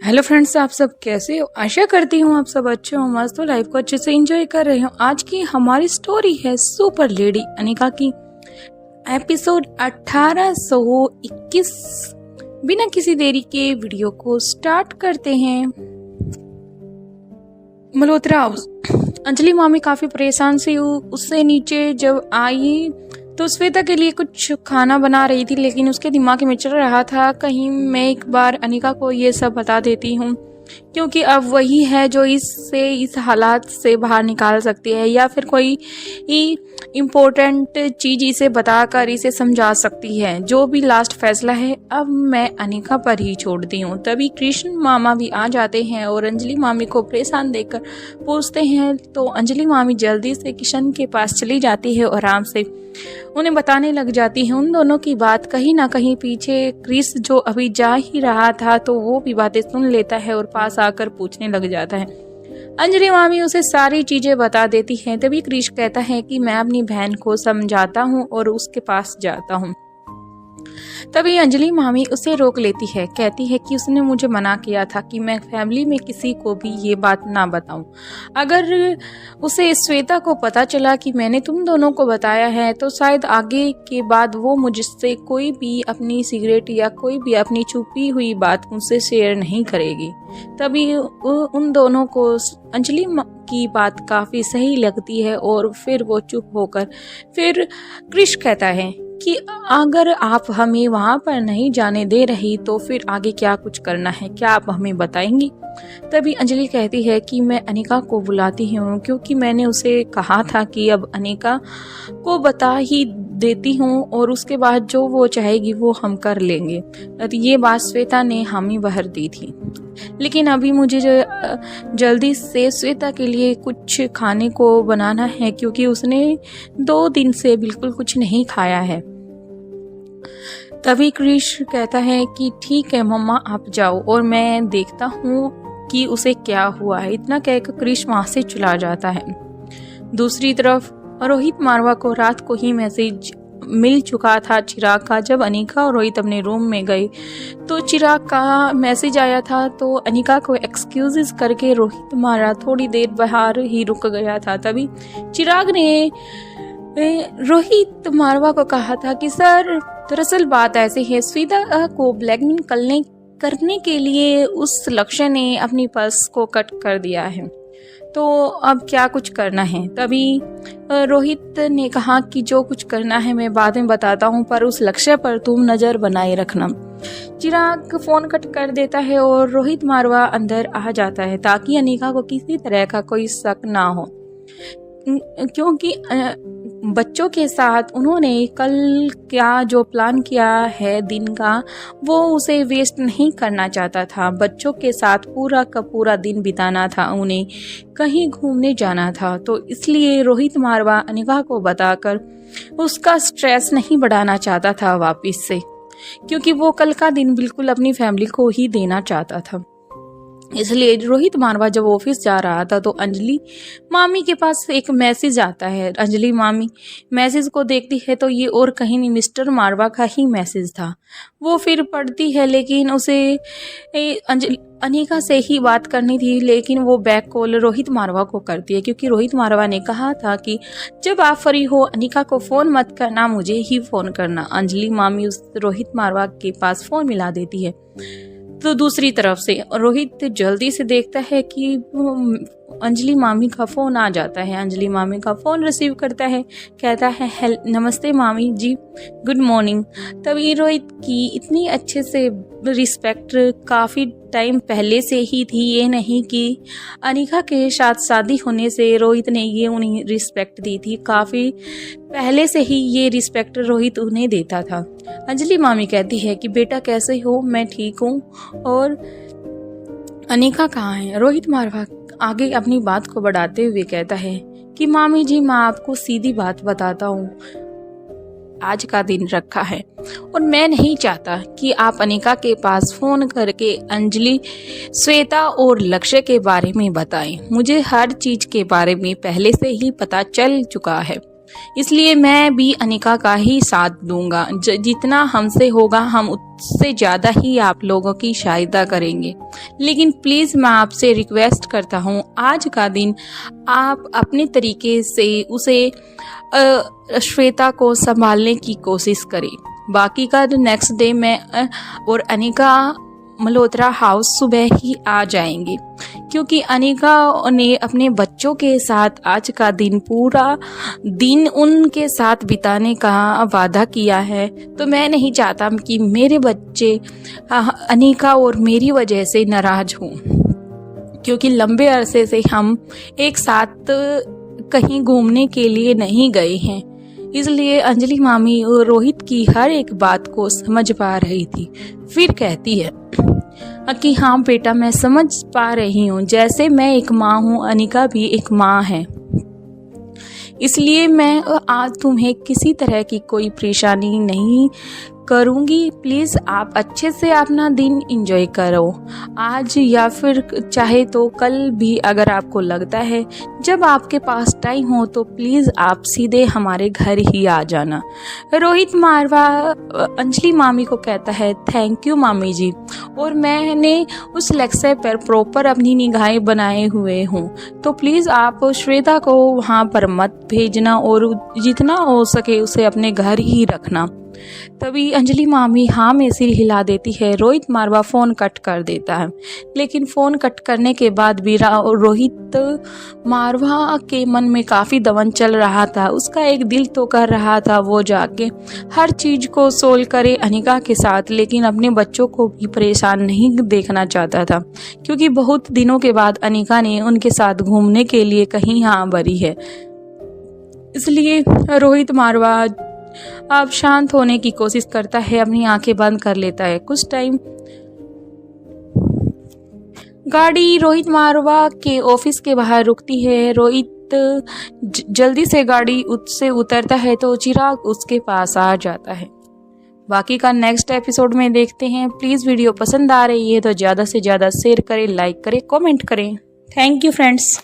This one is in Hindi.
हेलो फ्रेंड्स, आप सब कैसे हो? आशा करती हूँ आप सब अच्छे हो, मस्त हो, लाइफ को अच्छे से एंजॉय कर रहे हो। आज की हमारी स्टोरी है सुपर लेडी अनिका की, एपिसोड 1821। बिना किसी देरी के वीडियो को स्टार्ट करते हैं। मल्होत्रा हाउस। अंजलि मामी काफी परेशान सी उससे नीचे जब आई तो श्वेता के लिए कुछ खाना बना रही थी, लेकिन उसके दिमाग में चल रहा था कहीं मैं एक बार अनिका को ये सब बता देती हूँ, क्योंकि अब वही है जो इस हालात से बाहर निकाल सकती है, या फिर कोई इम्पोर्टेंट चीज इसे बताकर इसे समझा सकती है। जो भी लास्ट फैसला है अब मैं अनिका पर ही छोड़ती हूँ। तभी कृष्ण मामा भी आ जाते हैं और अंजलि मामी को परेशान देखकर पूछते हैं, तो अंजलि मामी जल्दी से किशन के पास चली जाती है और आराम से उन्हें बताने लग जाती है उन दोनों की बात। कहीं ना कहीं पीछे क्रिस जो अभी जा ही रहा था तो वो भी बातें सुन लेता है और पास आकर पूछने लग जाता है। अंजलि मामी उसे सारी चीजें बता देती है। तभी क्रिस कहता है कि मैं अपनी बहन को समझाता हूँ और उसके पास जाता हूँ। तभी अंजलि मामी उसे रोक लेती है, कहती है कि उसने मुझे मना किया था कि मैं फैमिली में किसी को भी ये बात ना बताऊं। अगर उसे श्वेता को पता चला कि मैंने तुम दोनों को बताया है तो शायद आगे के बाद वो मुझसे कोई भी अपनी सिगरेट या कोई भी अपनी छुपी हुई बात मुझसे शेयर नहीं करेगी। तभी उन दोनों को अंजलि की बात काफी सही लगती है और फिर वो चुप होकर फिर क्रिश कहता है कि अगर आप हमें वहां पर नहीं जाने दे रही तो फिर आगे क्या कुछ करना है, क्या आप हमें बताएंगी? तभी अंजलि कहती है कि मैं अनिका को बुलाती हूँ, क्योंकि मैंने उसे कहा था कि अब अनिका को बता ही देती हूँ और उसके बाद जो वो चाहेगी वो हम कर लेंगे। ये बात श्वेता ने हामी बहर दी थी, लेकिन अभी मुझे जल्दी से श्वेता के लिए कुछ खाने को बनाना है, क्योंकि उसने 2 दिन से बिल्कुल कुछ नहीं खाया है। तभी क्रिश कहता है कि ठीक है मम्मा, आप जाओ और मैं देखता हूँ कि उसे क्या हुआ है। इतना कहकर क्रिश वहां से चला जाता है। दूसरी तरफ रोहित मारवा को रात को ही मैसेज मिल चुका था चिराग का। जब अनिका और रोहित अपने रूम में गए तो चिराग का मैसेज आया था, तो अनिका को एक्सक्यूजेस करके रोहित मारवा थोड़ी देर बाहर ही रुक गया था। तभी चिराग ने रोहित मारवा को कहा था कि सर, दरअसल बात ऐसी है, श्वेता को ब्लैकमेल करने के लिए उस लक्ष्य ने अपनी पर्स को कट कर दिया है, तो अब क्या कुछ करना है? तभी रोहित ने कहा कि जो कुछ करना है मैं बाद में बताता हूँ, पर उस लक्ष्य पर तुम नजर बनाए रखना। चिराग फोन कट कर देता है और रोहित मारवा अंदर आ जाता है ताकि अनिका को किसी तरह का कोई शक ना हो, क्योंकि बच्चों के साथ उन्होंने कल क्या जो प्लान किया है दिन का, वो उसे वेस्ट नहीं करना चाहता था। बच्चों के साथ पूरा का पूरा दिन बिताना था, उन्हें कहीं घूमने जाना था, तो इसलिए रोहित मारवा अनिका को बताकर उसका स्ट्रेस नहीं बढ़ाना चाहता था वापस से, क्योंकि वो कल का दिन बिल्कुल अपनी फैमिली को ही देना चाहता था। इसलिए रोहित मारवा जब ऑफिस जा रहा था तो अंजलि मामी के पास एक मैसेज आता है। अंजलि मामी मैसेज को देखती है तो ये और कहीं नहीं मिस्टर मारवा का ही मैसेज था। वो फिर पढ़ती है, लेकिन उसे अनिका से ही बात करनी थी, लेकिन वो बैक कॉल रोहित मारवा को करती है, क्योंकि रोहित मारवा ने कहा था कि जब आप फ्री हो अनिका को फोन मत करना, मुझे ही फोन करना। अंजलि मामी उस रोहित मारवा के पास फोन मिला देती है। तो दूसरी तरफ से रोहित जल्दी से देखता है कि अंजलि मामी का फोन आ जाता है। अंजलि मामी का फोन रिसीव करता है, कहता है नमस्ते मामी जी, गुड मॉर्निंग। तभी रोहित की इतनी अच्छे से रिस्पेक्ट काफ़ी टाइम पहले से ही थी, ये नहीं कि अनिका के साथ शादी होने से रोहित ने ये उन्हें रिस्पेक्ट दी थी, काफ़ी पहले से ही ये रिस्पेक्ट रोहित उन्हें देता था। अंजलि मामी कहती है कि बेटा कैसे हो? मैं ठीक हूँ, और अनिका कहाँ है? रोहित मारवा आगे अपनी बात को बढ़ाते हुए कहता है कि मामी जी, मैं आपको सीधी बात बताता हूँ, आज का दिन रखा है और मैं नहीं चाहता कि आप अनिका के पास फोन करके अंजलि, श्वेता और लक्ष्य के बारे में बताएं। मुझे हर चीज के बारे में पहले से ही पता चल चुका है। इसलिए मैं भी अनिका का ही साथ दूंगा। जितना हमसे होगा हम उससे ज़्यादा ही आप लोगों की सहायता करेंगे। लेकिन प्लीज़ मैं आपसे रिक्वेस्ट करता हूँ, आज का दिन आप अपने तरीके से उसे श्वेता को संभालने की कोशिश करें। बाकी का नेक्स्ट डे मैं और अनिका मल्होत्रा हाउस सुबह ही आ जाएंगे, क्योंकि अनिका ने अपने बच्चों के साथ आज का दिन पूरा दिन उनके साथ बिताने का वादा किया है। तो मैं नहीं चाहता कि मेरे बच्चे अनिका और मेरी वजह से नाराज हों, क्योंकि लंबे अरसे से हम एक साथ कहीं घूमने के लिए नहीं गए हैं। इसलिए अंजलि मामी और रोहित की हर एक बात को समझ पा रही थी। फिर कहती है कि हाँ बेटा, मैं समझ पा रही हूँ, जैसे मैं एक माँ हूँ अनिका भी एक माँ है। इसलिए मैं आज तुम्हें किसी तरह की कोई परेशानी नहीं करूँगी। प्लीज़ आप अच्छे से अपना दिन एंजॉय करो आज, या फिर चाहे तो कल भी अगर आपको लगता है। जब आपके पास टाइम हो तो प्लीज़ आप सीधे हमारे घर ही आ जाना। रोहित मारवा अंजलि मामी को कहता है, थैंक यू मामी जी, और मैंने उस लेक्चर पर प्रॉपर अपनी निगाहें बनाए हुए हूँ, तो प्लीज़ आप श्वेता को वहाँ पर मत भेजना और जितना हो सके उसे अपने घर ही रखना। तभी अंजलि मामी हाँ में सिर हिला देती है। रोहित मारवा फ़ोन कट कर देता है, लेकिन फ़ोन कट करने के बाद भी रोहित मारवा के मन में काफ़ी दमन चल रहा था। उसका एक दिल तो कर रहा था वो जाके हर चीज़ को सोल्व करे अनिका के साथ, लेकिन अपने बच्चों को भी परेशान नहीं देखना चाहता था, क्योंकि बहुत दिनों के बाद अनिका ने उनके साथ घूमने के लिए कहीं हाँ भरी है। इसलिए रोहित मारवा अब शांत होने की कोशिश करता है, अपनी आंखें बंद कर लेता है। कुछ टाइम गाड़ी रोहित मारवा के ऑफिस के बाहर रुकती है। रोहित जल्दी से गाड़ी से उतरता है तो चिराग उसके पास आ जाता है। बाकी का नेक्स्ट एपिसोड में देखते हैं। प्लीज़ वीडियो पसंद आ रही है तो ज़्यादा से ज़्यादा शेयर करें, लाइक करें, कमेंट करें। Thank you friends.